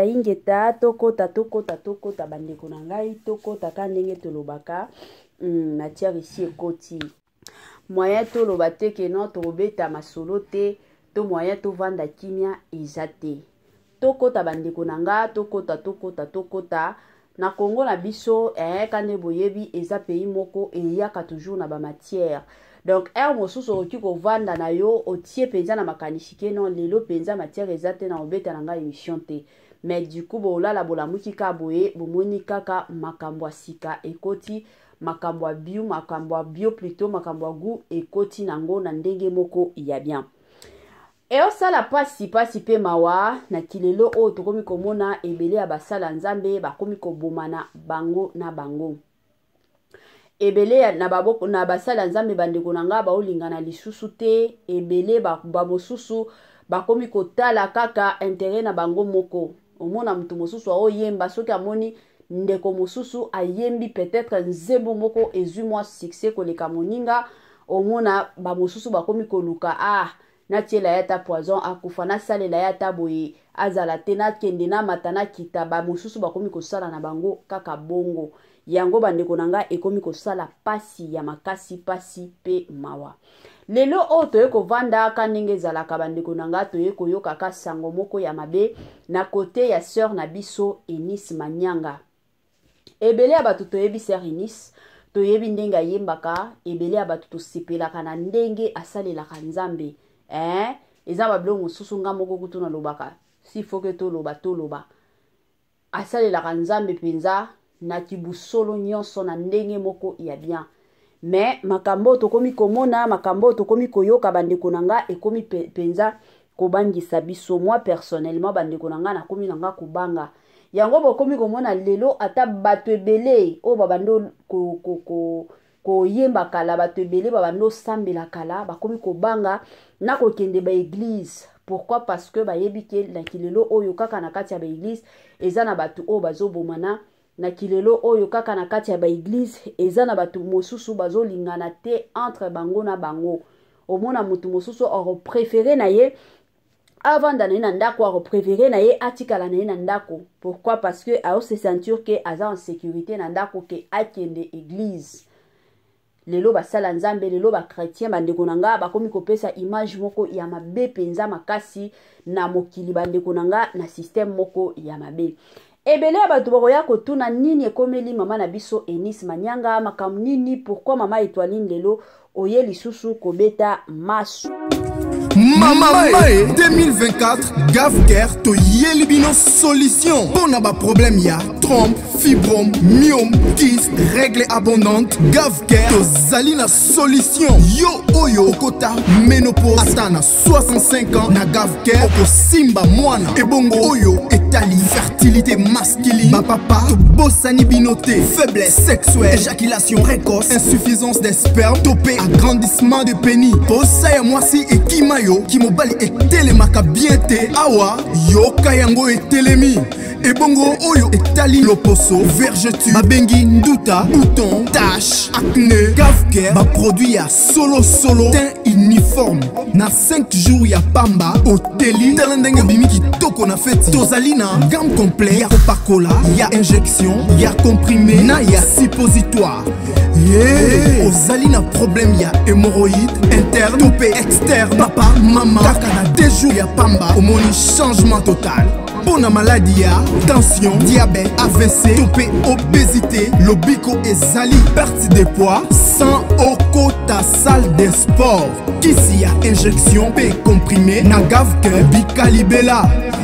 ingeta tokota bandeko na ngai tokota ka ndenge tolobaka matière ici ekoti moyen toloba te ke non tobeta masolo te to moyen tovanda kimia eza te tokota bandeko na nga tokota na Congo na biso kande boyebi eza pays moko eyaka toujours na ba matière. Donc mosusu oki ko vanda na yo otie penza na makanishike non lelo penza matière eza te na obeta na nga émission te. Mais du coup bolala bolamuki ka boye bomoni kaka makambo asika ekoti makambo bio plutôt makambo gu ekoti nango na ndenge moko ya bien. Et osala pasi pe mawa na kilelo o tokomi komona ebele ya basala nzambe bakomi kobomana bango na bango. Ebele na baboko na basala nzambe bandeko na nga baolingana lisusu te ebele ba mosusu bakomi kotala kaka intérêt na bango moko. Omona mtu mosusu oyemba soki amoni ndeko mosusu ayembi peut-être nzembo moko ezui mwa succès koleka moninga omona ba mosusu bakomi koluka na tiela yata poison akufa na salela yata boye azala te na kende na matana kita ba mosusu bakomi kosala na bango kaka bongo yango bandeko nanga ekomi kosala pasi ya makasi pasi pe mawa. Lelo o toye kovanda ka ndenge ezalaka bandeko nanga toye koyoka ka sango moko ya mabe na kote ya sœur na biso Eunice Manyanga. Ebele ya batu toyebi sœur Eunice toyebi ndenge ayembaka ebele ya batu tosepelaka na ndenge asalelaka nzambe. Eza bablo mosusu nga moko kutuna lobaka si foke toloba asalelaka nzambe penza na kibusolo nyonso na ndenge moko ya bien. Mais makambo tokomi komona makambo tokomi koyoka bandeko nanga ekomi penza kobangisa biso. Moi personnellement bandeko nanga nakomi nanga kubanga yango bokomi komona lelo ata bato ebele o babando ko yemba kala bato ebele babando sambela kala bakomi kobanga na kokende ba église. Pourquoi? Parce que bayebi ke na kilelo oyo kaka na kati ya ba église eza na bato o bazobomana na kilelo oyo kaka na kati ya ba église eza na bato mosusu bazolingana te entre bango na bango. Omona mutu mosusu oro préféré na ye avant d'aller na ndako oro préféré na ye atikala na ye na ndako. Pourquoi? Parce que ao se sentir que aza en sécurité na ndako ke akende église. Lelo basala nzambe lelo ba chrétien bandeko nanga bakomi kopesa image moko ya mabe penza makasi na mokili bandeko nanga na système moko ya mabe. Ebele bato bokoya kotuna nini ekomeli mama na biso Eunice Manyanga makam nini pourquoi mama Étoiline lelo oye lisusu kobeta masu. Mama Mae 2024 Gavker to yelibino solution. Bon ba problème ya trompe, fibrome, myome, kyste, règle abondante. Gavker to zalina solution. Yo oyo kota ménopause atana 65 ans na Gavker oko simba mwana. Ebongo oyo etali fertilité masculine. Ma papa to bossani binoté, faiblesse sexuelle, éjaculation précoce, insuffisance des spermes, topé agrandissement de pénis. Bossa ya mwasi ekimayo ki mobali etelemaka bien te awa yo kayango etelemi ebongo oyo etali loposo vergeture babengi nduta bouton tache acné Gavker ba produit ya solo teint uniforme na 5 jours ya pamba oteli talendenge bimiki toko na feti tozali na gamme complet ya kopakola ya injection ya comprimé na ya suppositoire. Ozali na problème ya hémorroïde interne topé externe papa maman kaka na 2 jours ya pamba omoni changement total. Pour la maladie ya tension diabète AVC topé obésité lobiko ezali perte de poids sans okota salle de sport kisi ya injection pe comprimé na Gavker bikalibela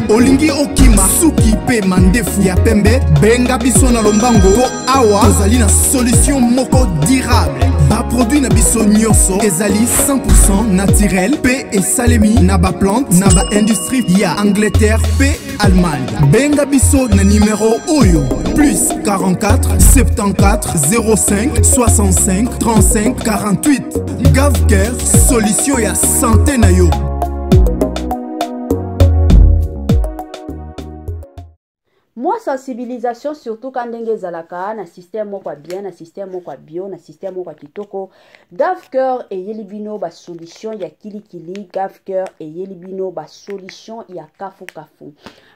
olingi okima suki pe mandefu ya pembe benga biso na lombango po awa tozali na solution moko durable ba produit na biso nyonso ezali 100% naturel pe esalemi na ba plante na ba industrie ya Angleterre pe Allemagne. Benga biso na numéro oyo plus 44 74 05 65 35 48. Gavker solution ya santé na yo. Moi sensibilisation surtout quand ndenge zalaka na système moko bien na système moko bio na système moko kitoko GAFCœur et yelibino ba solution ya kilikili GAFCœur et yelibino ba solution ya kafu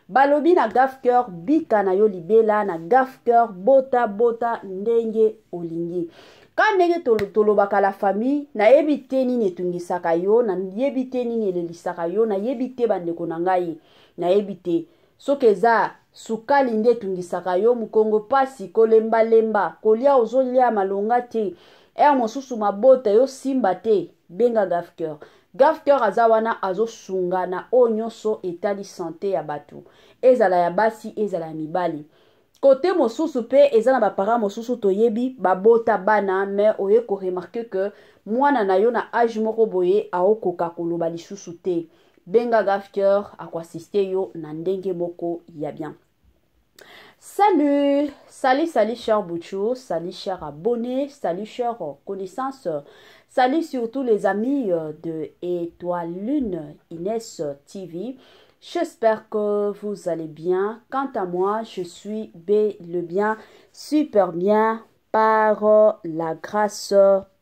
balobi na GAFCœur bika na yo libela na GAFCœur bota ndenge olingi quand ndenge tolobaka la famille na yebite nini etungisaka yo na yebite nini elelisaka yo na yebite bandeko na ngai na yebite sokeza sukali nde tungisaka yo mukongo pasi kolemba kolia ozolia malonga te mosusu mabota yo simba te benga GAFCœur. GAFCœur azawana azosunga na onyoso etali santé ya batu ezala ya basi ezala ya mibali côté mosusu pe ezana ba para mosusu toyebi babota bana mais oye ko remarquer que mwana na yo na âge moko boye aokoka koloba lisusu te benga GAFCœur akwasiste yo na ndenge moko ya bien. Salut chers Bouchou, salut chers abonnés, salut chers connaissances, salut surtout les amis de Étoile Lune Inès TV. J'espère que vous allez bien. Quant à moi, je suis bien, super bien par la grâce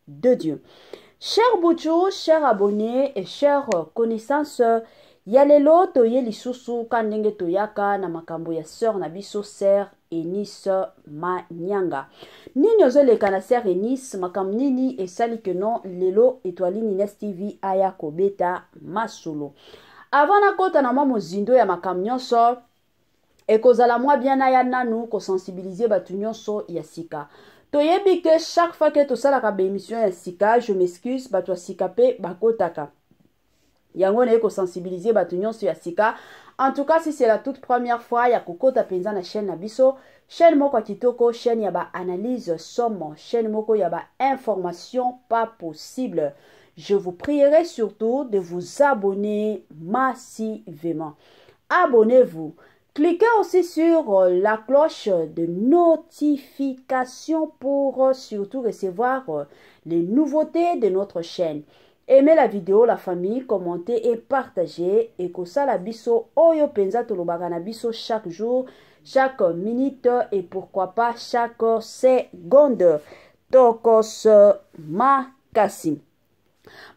de Dieu. Chers Bouchou, chers abonnés et chers connaissances, yalelo toye lisusu kandenge toyaka na makambo ya sœur na biso sœur Eunice Manyanga. Nini ozoleka na sœur Eunice makam nini esali que non lelo Étoile Inès TV aya kobeta masolo. Avant na kota na mozindo ya makam nyonso ekozala mwa bien aya nanu ko sensibiliser batu nyonso ya sika. Toyebi que chaque fois que tosalaka ba émission ya sika, je m'excuse batu ya sika pe bakotaka. Yango na ko sensibiliser batu nyonso ya sika. En tout cas, si c'est la toute première fois ya kokota penza na chaîne na biso, chaîne moko kitoko, chaîne ya ba analyse somme, chaîne moko ya ba information pas possible. Je vous prierai surtout de vous abonner massivement. Abonnez-vous. Cliquez aussi sur la cloche de notification pour surtout recevoir les nouveautés de notre chaîne. Aimez la vidéo, la famille, commentez et partagez. Et que ça la biso oyo penza tolobaka na biso chaque jour, chaque minute et pourquoi pas chaque seconde. Tokos makasi.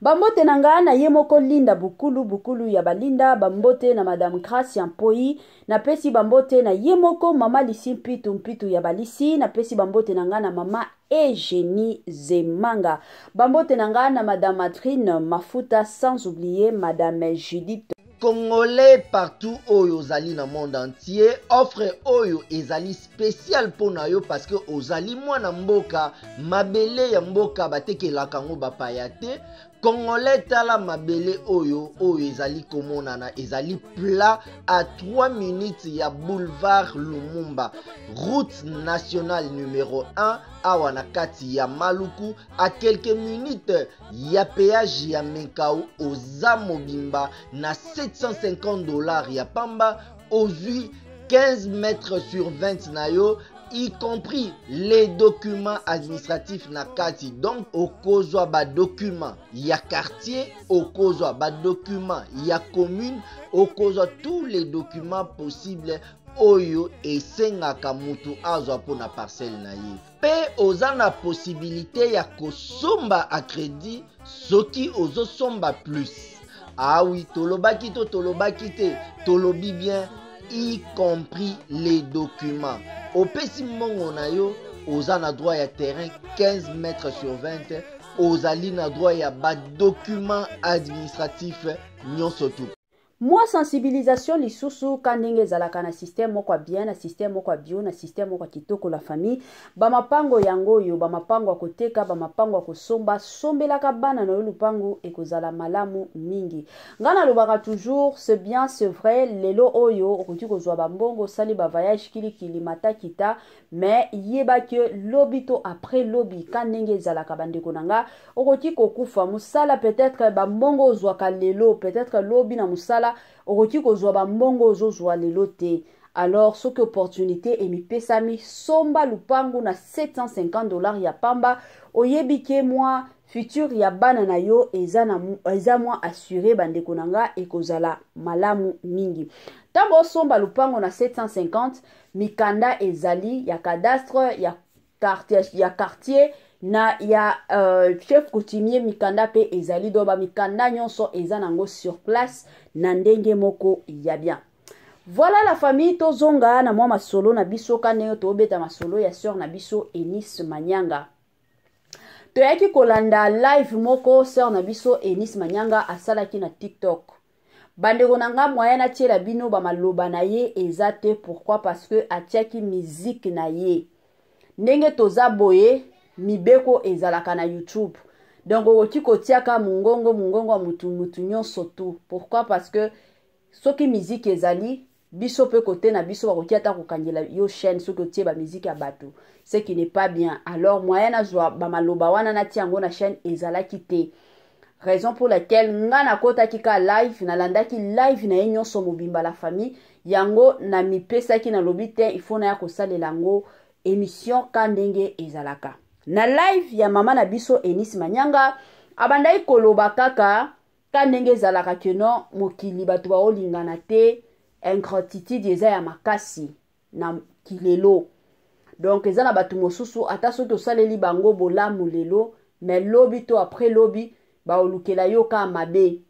Bambote nanga na yemoko linda bukulu ya balinda bambote na madame Gracia Mpoi na pesi bambote na yemoko mama Lisi mpitu ya balisi na pesi bambote nanga na mama Eugénie Zemanga bambote nanga na madame Adrine Mafuta sans oublier madame Judith Congolais partout oyo ozali na monde entier offre oyo ezali spécial pona yo parce que ozali mwana mboka mabele ya mboka batekelaka ngo bapaya te. Congolais tala mabele oyo ezali komonana ezali plat à 3 minutes ya boulevard Lumumba route nationale numéro 1 awa na kati ya Maluku à quelques minutes ya péage ya Menkau oza mobimba na $750 ya pamba ozui 15 mètres sur 20 na yo y compris les documents administratifs na kati. Donc okozwa ba document ya quartier, okozwa ba document ya commune, okozwa tous les documents possibles oyo esengaka mutu azwa pona parcelle na ye. Pe oza na possibilité ya kosomba a crédit soki ozo somba plus. Ah oui, tolobaki to tolobaki te, tolobi bien y compris les documents. Au pesi mongo na yo, oza na droit ya terrain 15 mètres sur 20, ozali na droit ya ba document administratif nyonso tout. Moi sensibilisation lisusu kandenge zalaka na système moko bien na système moko bio na système moko kitoko la famille ba mapango yango yo ba mapango akoteka ba mapango akosomba sombelaka bana na lupango ekozala malamu mingi ngana lobaka toujours c'est bien c'est vrai lelo oyo okoti kozwa ba mbongo sali ba voyage kilikili mata kita mais yeba que lobito après lobi kandenge zalaka bandeko nanga okoti kokufa musala peut-être ba mbongo ozwaka lelo peut-être lobi na musala okoki kozwa ba mbongo ozozwa lelo te alors soki opportunité emipesami somba lupangu na $750 ya pamba oyebi ke mwa futur ya bana na yo eza mwa assuré bandeko na nga ekozala malamu mingi. Ntango osomba lupango na 750 mikanda ezali ya cadastre ya quartier na ya chef coutumier mikanda pe ezali do ba mikanda nyonso eza nango sur place na ndenge moko ya bien. Voilà la famille tozonga na mwa masolo na biso kane tobeta masolo ya sœur na biso Eunice Manyanga. Toyaki kolanda live moko sœur na biso Eunice Manyanga asalaki na TikTok. Bandeko nanga moyen na tiela bino ba maloba na ye ezate pourquoi parce que atiaki musique na ye. Ndenge toza boye mibeko ezalaka na YouTube. Donc oti kotiaka mungongo mutu nyonso tu. Pourquoi parce que soki musique ezali biso pe côté na biso bakoti ata kokangela yo chaîne soki otie ba musique ya bato. Ce qui n'est pas bien. Alors moyen na zwa ba maloba wana na tiango na chaîne ezalaki te. Raison pour laquelle nga na kota kika live na landaki live na nyonso mobimba la famille yango na mipesa ki na lobite il faut na ya kosalela ngo émission kandenge ezalaka. Na live ya mama na biso Eunice Manyanga abandai koloba kaka kandenge ezalaka keno mokili bato baolingana te ingratitude eza ya makasi na kilelo. Donc eza na bato mosusu ata soki osaleli bango bolamu lelo mais lobi to après lobi baolukela yo ka mabe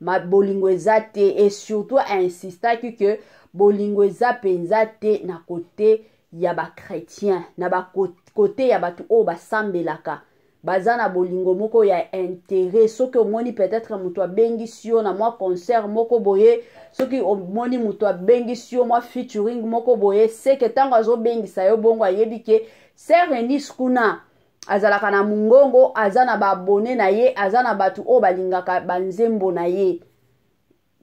bolingo eza te et surtout insistaki que bolingo eza penza te na kote ya ba chrétien na ba kote ya bato o basambelaka baza na bolingo moko ya intérêt soki omoni peut-être mutu abengisi yo na mwa concert moko boye soki omoni mutu abengisi yo mwa featuring moko boye seke ntango azobengisa yo bongo ayebi ke Sœur Eunice kuna azalaka na mungongo aza na babone na ye aza na batu o balingaka banzembo na ye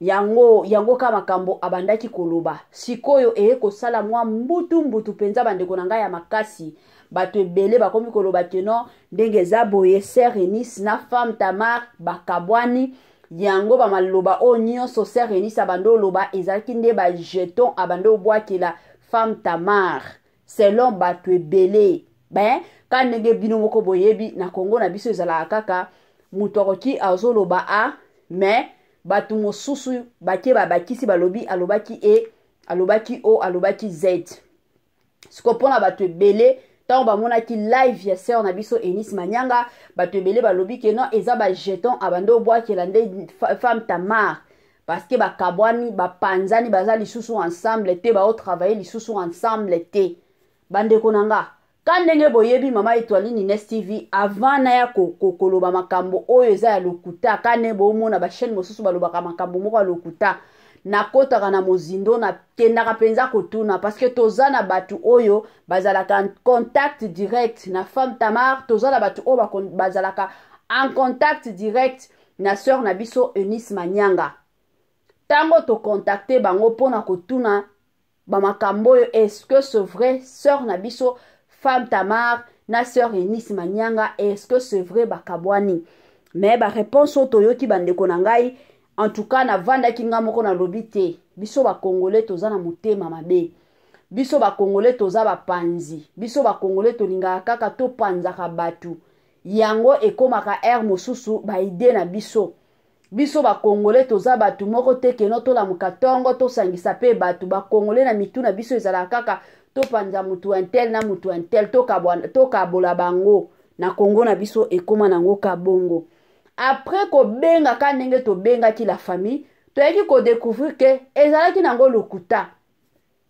yango ka makambo abandaki koloba sikoyo kosala mwa mbutu penza bandeko na ngai ya makasi bato ebele bakomi koloba keno ndenge za boye Sœur Eunice na femme Tamar bakabwani yango ba maloba o nyonso Sœur Eunice abando loba ezalaki nde ba jeton abando bwakela femme Tamar selon bato ebele ka ndenge bino moko boyebi na Kongo na biso ezala kaka mutu akoki azoloba a mais batu mosusu bakisi balobi alobaki alobaki o alobaki z sikopona batu ebele tango bamonaki live ya sœur na biso Eunice Manyanga batu ebele balobi ke non eza ba jeton abando bwakela nde femme Tamar parce que bakabwani bapanzani baza lisusu ensemble te bao travailler lisusu ensemble te bandeko nanga kandenge boyebi mama Etoiline Ines TV avant na ya koloba makambo oyo eza ya lokuta kane bomona ba chaîne mosusu balobaka makambo moko ya lokuta na kotaka na mozindo na kendaka penza kotuna parce que toza na batu oyo bazalaka en contact direct na femme Tamar toza na batu oyo bazalaka en contact direct na sœur na biso Eunice Manyanga tango to contacter bango pona kotuna ba makambo oyo est-ce que c'est vrai sœur na biso femme Tamar na sœur Eunice Manyanga est-ce que c'est vrai bakabwani mais ba réponse otoyoki bandeko na ngai en tout cas na vanda kinga moko na lobite biso ba congolais toza na motema mabe biso ba congolais toza ba panzi biso ba congolais tolinga kaka to panzaka batu yango ekomaka air mosusu ba ide na biso ba congolais toza batu moko tekeno to la mukatongo to sangisa pe batu ba congolais na mitu na biso ezala kaka to panza mutu intel na mutu intel to kabola bango na Kongo na biso ekoma nango kabongo. Après ko benga ka ndenge to benga ki la famille to yaki ko découvrir que ezalaki nango lokuta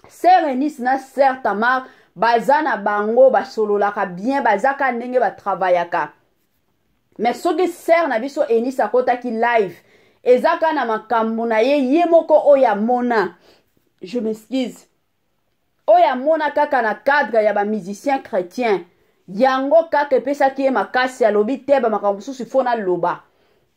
Sœur Eunice na Sœur Tamar bazana bango basololaka bien bazaka ndenge ba travaillaka mais soki Sœur na biso Eunice akotaki live ezaka na makambo na ye moko oya mona je m'excuse oya mona kaka na cadre ya ba musicien chrétien yango kaka pesaki makasi alobi te ba makambo susu fona loba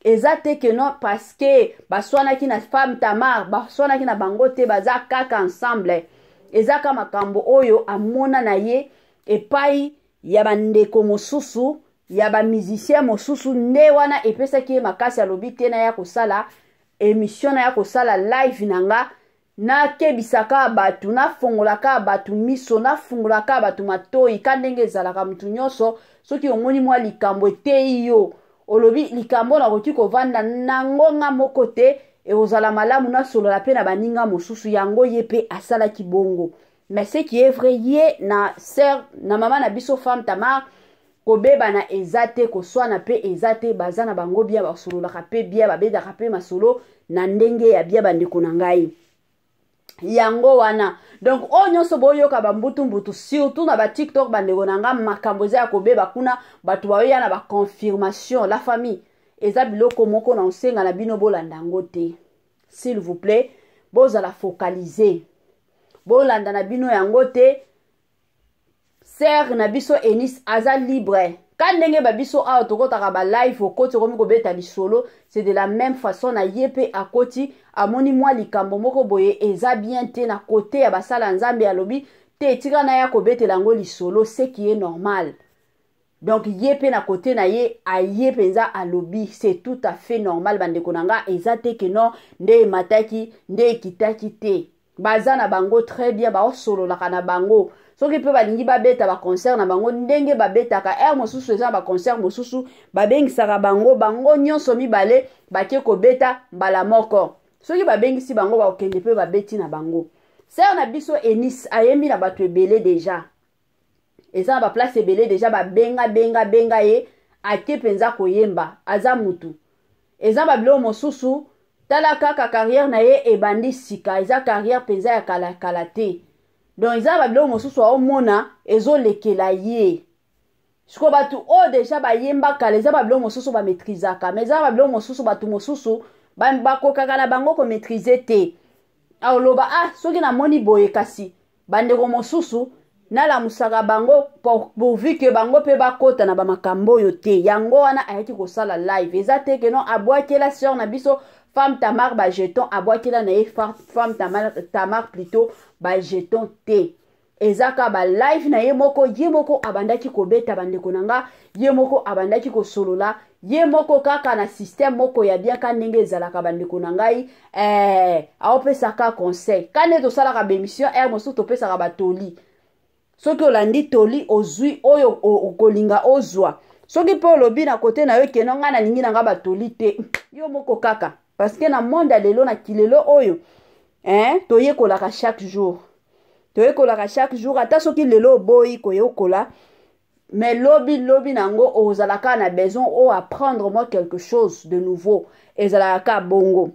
ezate que non parce que baswanaki na femme Tamar baswanaki na bango te baza kaka ensemble ezaka makambo oyo amona na ye epai ya bandeko mosusu ya ba musicien mosusu nde wana epesaki makasi alobi te na ya kosala émission na ya kosala live nanga na kebisaka batu na fongolaka batu miso na fongolaka batu matoi kandenge ezalaka mutu nyonso soki omoni mwa likambo etei yo olobi likambo na koki kovanda nangonga moko te ekozala malamu na solola pe na baninga mosusu yango ye pe asalaki bongo. Mais ce qui est vrai ye na sœur na mama na biso femme Tamar kobeba na ezate koswana pe ezate bazana bango bia basololaka pe bia babedaka pe masolo na ndenge ya bia bandeko na ngai yango wana. Donc o nyonso boyoka bambutu surtout na ba TikTok bandeko na nga makambo za kobeba kuna batu bayoya na ba confirmation la famille eza biloko moko na osenga na bino bolanda ngo te. S'il vous plaît bozala focaliser bolanda na bino yango te. Ser na biso Enis aza libre kandenge babiso awa tokotaka ba live okoti komi kobeta lisolo c'est de la même façon na yepe akoti amoni mwa likambo moko boye eza bien te na kote ya basala nzambe alobi te etika na ya kobetela ngo lisolo ce qui est normal. Donc yepe na kote na ye aye penza alobi c'est tout à fait normal bandeko nanga eza te ke non nde mataki nde kitaki te bazana bango très bien ba solo la kana bango soki pe balingi babeta ba concert na bango ndenge babetaka mosusu eza ba concert mosusu babengisaka bango nyonso mibale bake kobeta mbala moko soki babengisi bango bakokende pe babeti na bango. Ser na biso Enis ayembi na bato ebele deja eza na ba place ebele deja benga ye ake penza koyemba aza mutu eza babilo mosusu tala kaka carrière na ye ebandi sika eza carrière penza ya kala te. Donc eza babilo mosusu aomona ezolekela ye siko batu o deja bayemba kala eza babilo mosusu ba maîtrisaka mais eza babilo mosusu batu mosusu bakokaka na bango ko maîtriser te aoloba soki na moni boye kasi bandeko mosusu nala musaka bango pourvu que bango pe bakota na bamakambo yo te yango wana ayaki kosala live eza te ke non abwakela sœur na biso femme Tamar ba jeton abwakela na ye femme Tamar plutôt ba jeton te ezaka ba live na ye moko abandaki kobeta bandeko nanga ye moko abandaki kosolola ye moko kaka na système moko ya bien kandenge ezalaka bandeko na ngai aopesaka conseil kane tosalaka bémission mosusu topesaka batoli soki olandi toli ozwi oyo okolinga ozwa soki pe olobi na kote na yo keno nga na ningi na nga batoli te yo moko kaka parce que na monde ya lelo na kilelo oyo toyekolaka chaque jour ata soki lelo oboyi koyekola mais lobi nango ozalaka na besoin o apprendre moi quelque chose de nouveau ezalaka bongo.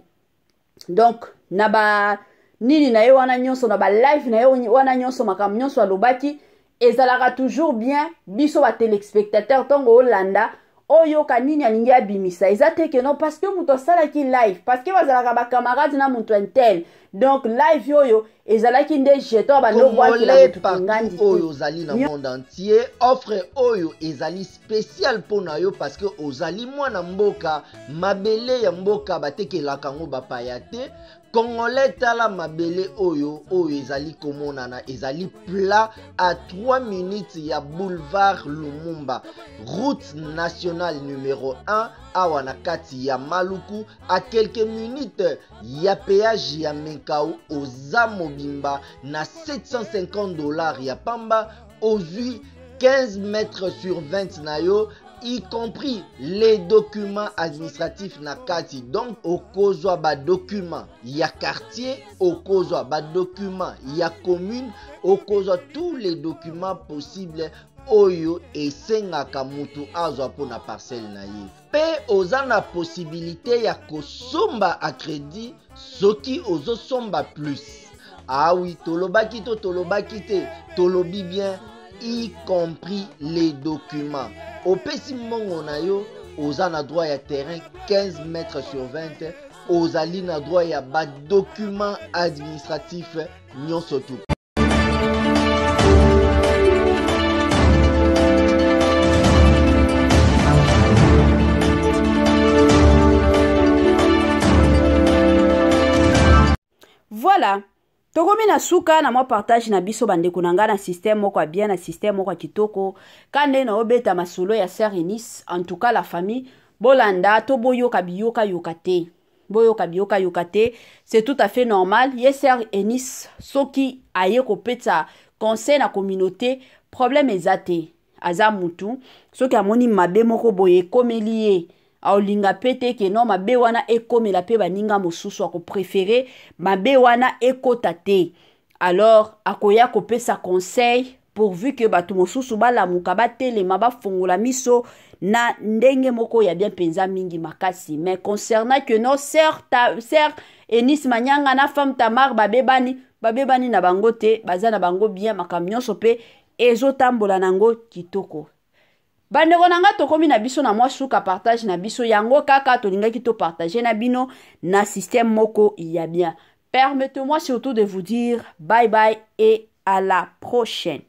Donc na ba nini na ye wana nyonso na ba live na ye wana nyonso makambo nyonso alobaki ezalaka toujours bien biso ba téléspectateur tongo olanda oyoka nini alingi abimisa eza te ke non parce que muto salaki live parce que bazalaka ba camarade na muntu intel donc live yoyo ezalaki nde jeton bando bwakila mutu ngandi oyo ozali na monde entier offre oyo ezali spécial pona yo parce que ozali mwana mboka mabele ya mboka batekelaka ngo bapaya te Congolais tala mabele oyo ezali komonana ezali plat à 3 minutes ya boulevard Lumumba route nationale numéro 1 awa na kati ya Maluku à quelques minutes ya péage ya Menkau oza mobimba na $750 ya pamba ozui 15 mètres sur 20 na yo y compris les documents administratifs na kati donc okozwa ba documents ya quartier okozwa ba documents ya commune okozwa tous les documents possibles oyo esengaka mutu azwa pona parcelle na ye pe oza na possibilité ya kosomba a crédit soki ozosomba plus oui tolobaki te tolobi bien y compris les documents opesi mbongo na yo oza na droit ya terrain 15 mètres sur 20 ozali na droit ya ba document administratif nyonso tu. Voilà. Tokomi na suka na mwa partage na biso bandeko na nga na système moko bien na système moko kitoko kande na obeta masolo ya Sœur Enis en tout cas la famille bolanda to boyoka biyoka yokate boyoka bioka yokate, c'est tout à fait normal. Yeser Enis soki aye kopeta conseil na communauté, problème ezate aza mutu soki amoni mabe moko boye komeliye aolinga pete ke non mabe wana ekomela pe baninga mosusu ako préféré mabe wana ekota te, alors akoya kopesa conseil pourvu que bato mosusu balamuka batelema bafongola miso na ndenge moko ya bien penza mingi makasi. Mais concernant que non sœur Enis Manyanga na femme Tamar babebani na bango te, baza na bango bien makamnyo sope ezotambola nango kitoko. Bandeko nanga tokomi na biso na mwa suka partage na biso yango kaka tolingaki to partager na bino na système moko ya bien. Permettez-moi surtout de vous dire bye bye et à la prochaine.